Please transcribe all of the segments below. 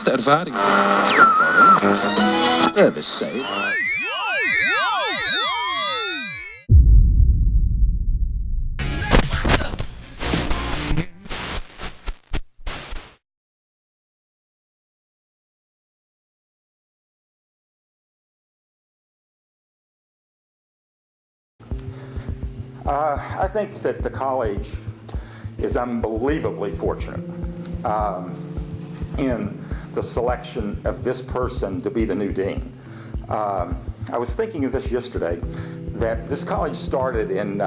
beste ervaring. Service save. I think that the college is unbelievably fortunate in the selection of this person to be the new dean. I was thinking of this yesterday, that this college started in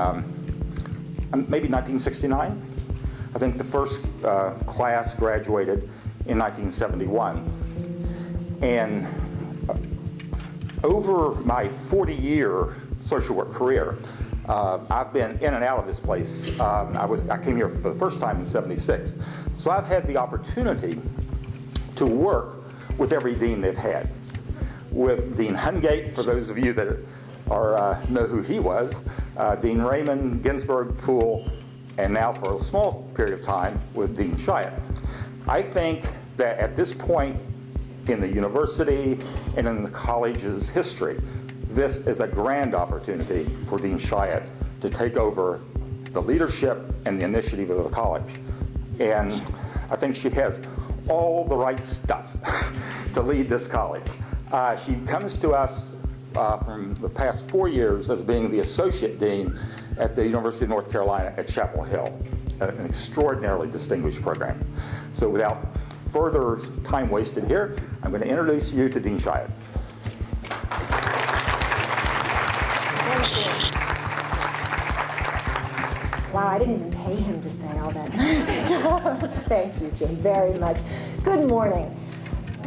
maybe 1969. I think the first class graduated in 1971. And over my 40-year social work career, I've been in and out of this place. I came here for the first time in '76. So I've had the opportunity to work with every dean they've had. With Dean Hungate, for those of you that know who he was, Dean Raymond, Ginsberg, Poole, and now for a small period of time with Dean Scheyett. I think that at this point in the university and in the college's history, this is a grand opportunity for Dean Scheyett to take over the leadership and the initiative of the college. And I think she has all the right stuff to lead this college. She comes to us from the past 4 years as being the associate dean at the University of North Carolina at Chapel Hill, an extraordinarily distinguished program. So without further time wasted here, I'm going to introduce you to Dean Scheyett. Wow, I didn't even pay him to say all that nice stuff. Thank you, Jim, very much. Good morning.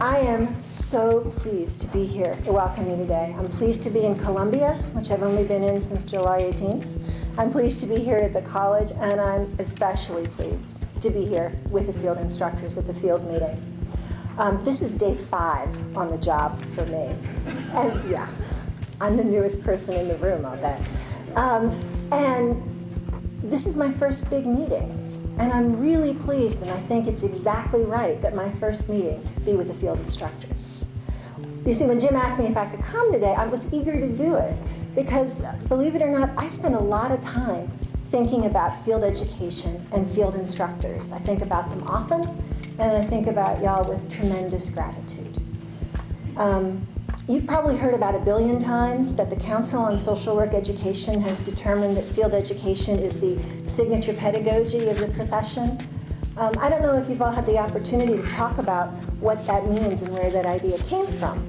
I am so pleased to be here to welcome you today. I'm pleased to be in Columbia, which I've only been in since July 18th. I'm pleased to be here at the college, and I'm especially pleased to be here with the field instructors at the field meeting. This is day 5 on the job for me. And yeah, I'm the newest person in the room, I'll bet. And this is my first big meeting, and I'm really pleased, and I think it's exactly right that my first meeting be with the field instructors. You see, when Jim asked me if I could come today, I was eager to do it, because believe it or not, I spend a lot of time thinking about field education and field instructors. I think about them often, and I think about y'all with tremendous gratitude. You've probably heard about 1 billion times that the Council on Social Work Education has determined that field education is the signature pedagogy of the profession. I don't know if you've all had the opportunity to talk about what that means and where that idea came from.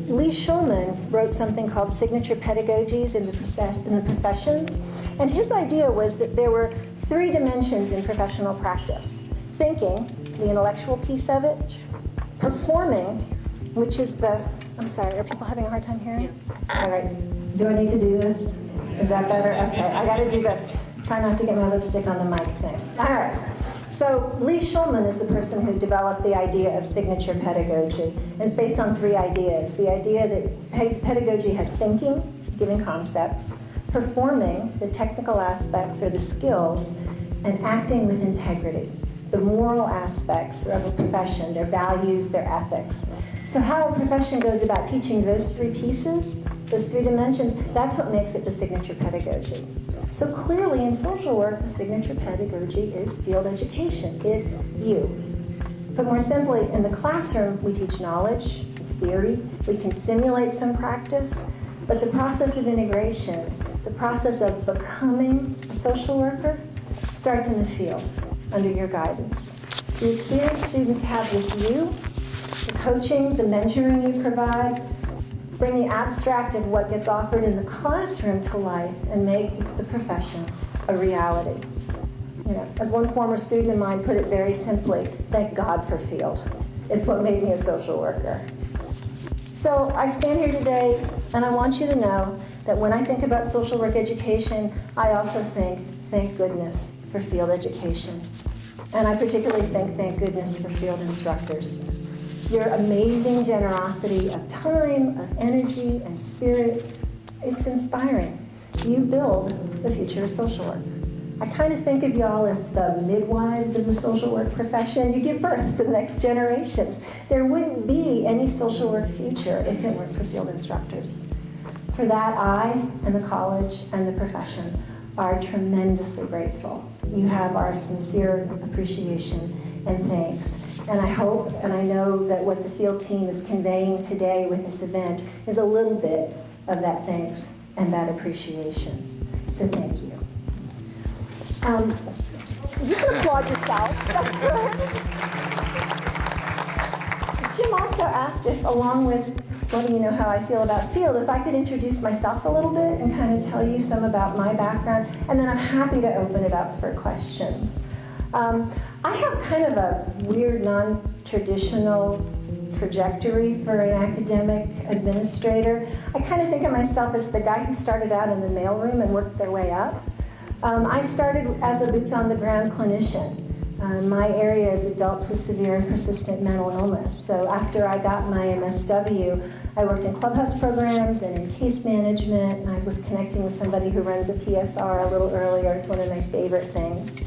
Lee Schulman wrote something called Signature Pedagogies in the Professions, and his idea was that there were 3 dimensions in professional practice. Thinking, the intellectual piece of it, performing, which is I'm sorry, are people having a hard time hearing? All right, do I need to do this? Is that better? Okay, I gotta do the, try not to get my lipstick on the mic thing. All right, so Lee Schulman is the person who developed the idea of signature pedagogy. And it's based on 3 ideas. The idea that pedagogy has thinking, giving concepts, performing, the technical aspects or the skills, and acting with integrity, the moral aspects of a profession, their values, their ethics. So how a profession goes about teaching those 3 pieces, those 3 dimensions, that's what makes it the signature pedagogy. So clearly in social work, the signature pedagogy is field education. It's you. But more simply, in the classroom, we teach knowledge, theory, we can simulate some practice, but the process of integration, the process of becoming a social worker, starts in the field, under your guidance. The experience students have with you, the coaching, the mentoring you provide, bring the abstract of what gets offered in the classroom to life and make the profession a reality. You know, as one former student of mine put it very simply, thank God for field. It's what made me a social worker. So I stand here today and I want you to know that when I think about social work education, I also think, thank goodness for field education. And I particularly think, thank goodness for field instructors. Your amazing generosity of time, of energy, and spirit, it's inspiring. You build the future of social work. I kind of think of y'all as the midwives of the social work profession. You give birth to the next generations. There wouldn't be any social work future if it weren't for field instructors. For that, I and the college and the profession are tremendously grateful. You have our sincere appreciation and thanks. And I hope and I know that what the field team is conveying today with this event is a little bit of that thanks and that appreciation. So thank you. You can applaud yourselves. That's good. Jim also asked if, along with letting you know how I feel about field, if I could introduce myself a little bit and kind of tell you some about my background, and then I'm happy to open it up for questions. I have kind of a weird, non-traditional trajectory for an academic administrator. I kind of think of myself as the guy who started out in the mailroom and worked their way up. I started as a boots-on-the-ground clinician. My area is adults with severe and persistent mental illness. So after I got my MSW, I worked in clubhouse programs and in case management, and I was connecting with somebody who runs a PSR a little earlier. It's one of my favorite things.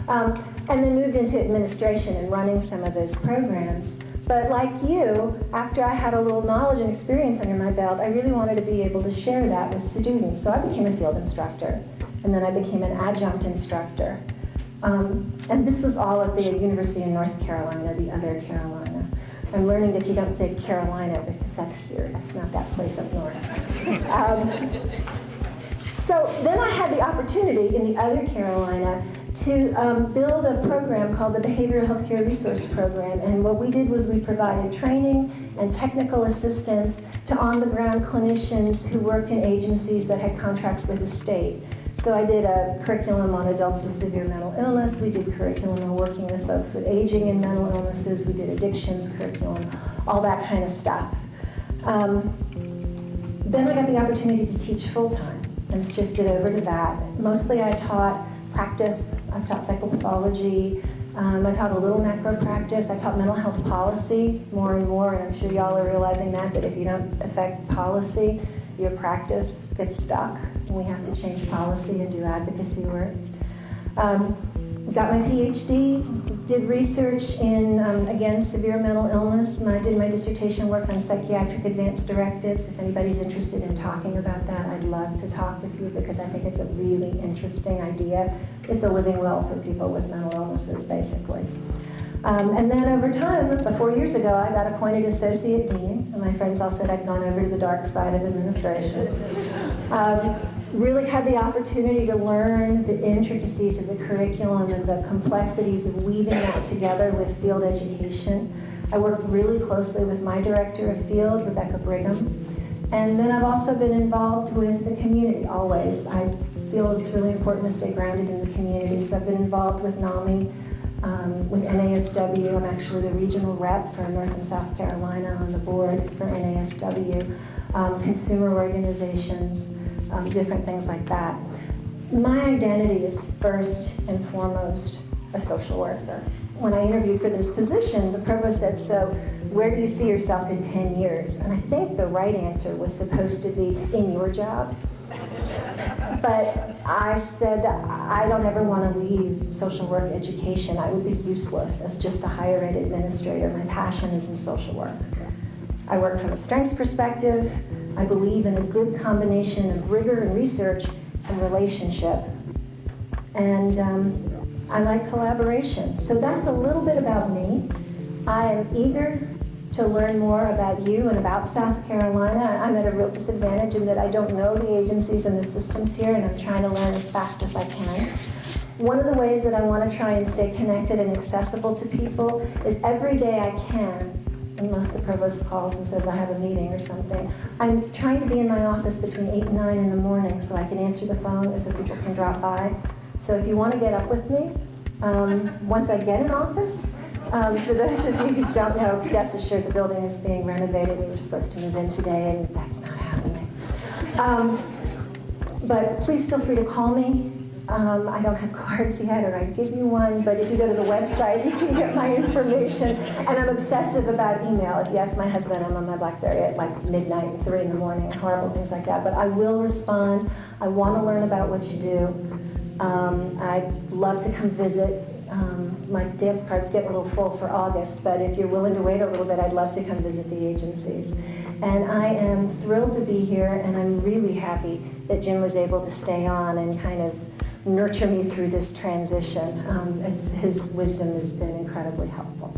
And then moved into administration and running some of those programs. But like you, after I had a little knowledge and experience under my belt, I really wanted to be able to share that with students. So I became a field instructor, and then I became an adjunct instructor. And this was all at the University of North Carolina, the other Carolina. I'm learning that you don't say Carolina because that's here. That's not that place up north. So then I had the opportunity in the other Carolina to build a program called the Behavioral Healthcare Resource Program. And what we did was we provided training and technical assistance to on-the-ground clinicians who worked in agencies that had contracts with the state. So I did a curriculum on adults with severe mental illness. We did curriculum on working with folks with aging and mental illnesses. We did addictions curriculum, all that kind of stuff. Then I got the opportunity to teach full-time and shifted over to that. Mostly I taught practice. I've taught psychopathology. I taught a little macro practice. I taught mental health policy more and more, and I'm sure y'all are realizing that if you don't affect policy, your practice gets stuck, and we have to change policy and do advocacy work. Got my PhD, did research in, again, severe mental illness. I did my dissertation work on psychiatric advance directives. If anybody's interested in talking about that, I'd love to talk with you because I think it's a really interesting idea. It's a living will for people with mental illnesses, basically. And then over time, about 4 years ago, I got appointed associate dean, and my friends all said I'd gone over to the dark side of administration. Really had the opportunity to learn the intricacies of the curriculum and the complexities of weaving that together with field education. I worked really closely with my director of field, Rebecca Brigham. And then I've also been involved with the community, always. I feel it's really important to stay grounded in the community, so I've been involved with NAMI, with NASW. I'm actually the regional rep for North and South Carolina on the board for NASW, consumer organizations, different things like that. My identity is first and foremost a social worker. When I interviewed for this position, the provost said, so where do you see yourself in 10 years? And I think the right answer was supposed to be in your job. But I said, I don't ever want to leave social work education. I would be useless as just a higher ed administrator. My passion is in social work. I work from a strengths perspective. I believe in a good combination of rigor and research and relationship. And I like collaboration. So that's a little bit about me. I am eager to learn more about you and about South Carolina. I'm at a real disadvantage in that I don't know the agencies and the systems here, and I'm trying to learn as fast as I can. One of the ways that I want to try and stay connected and accessible to people is every day I can, unless the provost calls and says I have a meeting or something, I'm trying to be in my office between 8 and 9 in the morning so I can answer the phone or so people can drop by. So if you want to get up with me, once I get in office, for those of you who don't know, rest assured the building is being renovated. We were supposed to move in today, and that's not happening. But please feel free to call me. I don't have cards yet, or I'd give you one, but if you go to the website, you can get my information. And I'm obsessive about email. If you ask my husband, I'm on my BlackBerry at like midnight and 3 in the morning and horrible things like that. But I will respond. I want to learn about what you do. I'd love to come visit. My dance cards get a little full for August, but if you're willing to wait a little bit, I'd love to come visit the agencies. And I am thrilled to be here, and I'm really happy that Jim was able to stay on and kind of nurture me through this transition. His wisdom has been incredibly helpful.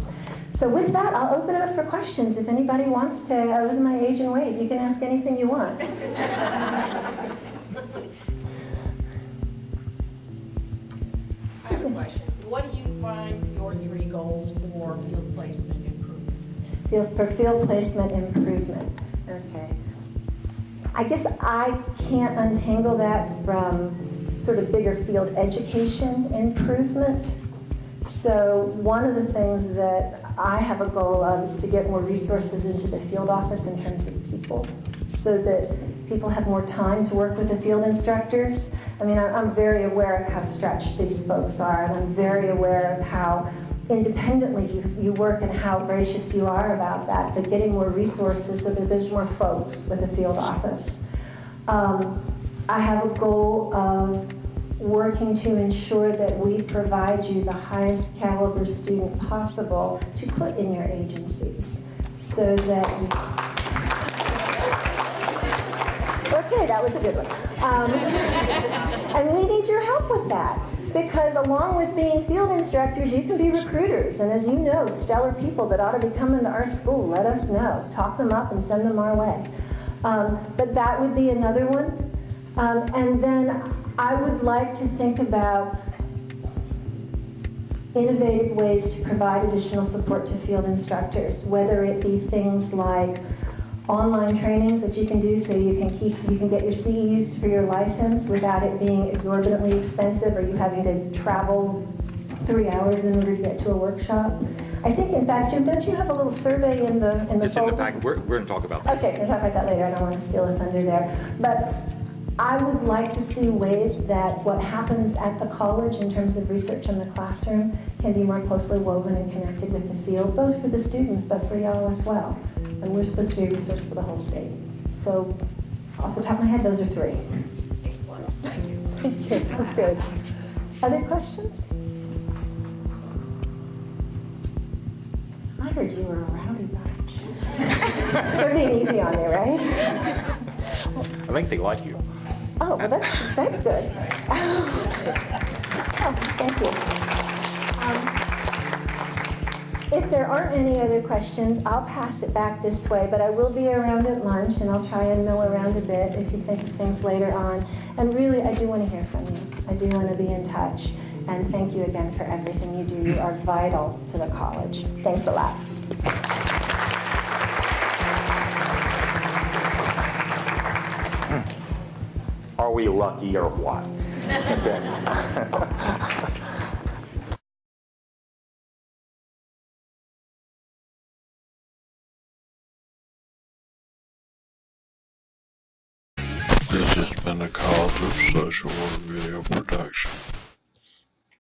So with that, I'll open it up for questions. If anybody wants to, other than my age and weight, you can ask anything you want. I have a question. What do you find your 3 goals for field placement improvement? For field placement improvement. Okay. I guess I can't untangle that from sort of bigger field education improvement. So one of the things that I have a goal of is to get more resources into the field office in terms of people, so that people have more time to work with the field instructors. I mean, I'm very aware of how stretched these folks are, and I'm very aware of how independently you work and how gracious you are about that, but getting more resources so that there's more folks with the field office. I have a goal of working to ensure that we provide you the highest caliber student possible to put in your agencies, so that okay, that was a good one. And we need your help with that, because along with being field instructors, you can be recruiters. And as you know, stellar people that ought to be coming to our school, let us know. Talk them up and send them our way. But that would be another one. And then I would like to think about innovative ways to provide additional support to field instructors, whether it be things like online trainings that you can do so you can get your CEUs for your license without it being exorbitantly expensive or you having to travel 3 hours in order to get to a workshop. I think, in fact, Jim, don't you have a little survey in the It's folder? in the packet. We're going to talk about that. Okay, we'll talk about that later. I don't want to steal the thunder there. But I would like to see ways that what happens at the college in terms of research in the classroom can be more closely woven and connected with the field, both for the students but for y'all as well. And we're supposed to be a resource for the whole state. So off the top of my head, those are 3. Thank you. Thank you. Good. Other questions? I heard you were a rowdy bunch. You're being easy on me, right? I think they like you. Oh, well, that's good. Oh, thank you. If there aren't any other questions, I'll pass it back this way, but I will be around at lunch, and I'll try and mill around a bit if you think of things later on. And really, I do want to hear from you. I do want to be in touch. And thank you again for everything you do. You are vital to the college. Thanks a lot. Are we lucky or what? Okay. This has been a College of Social Work video production.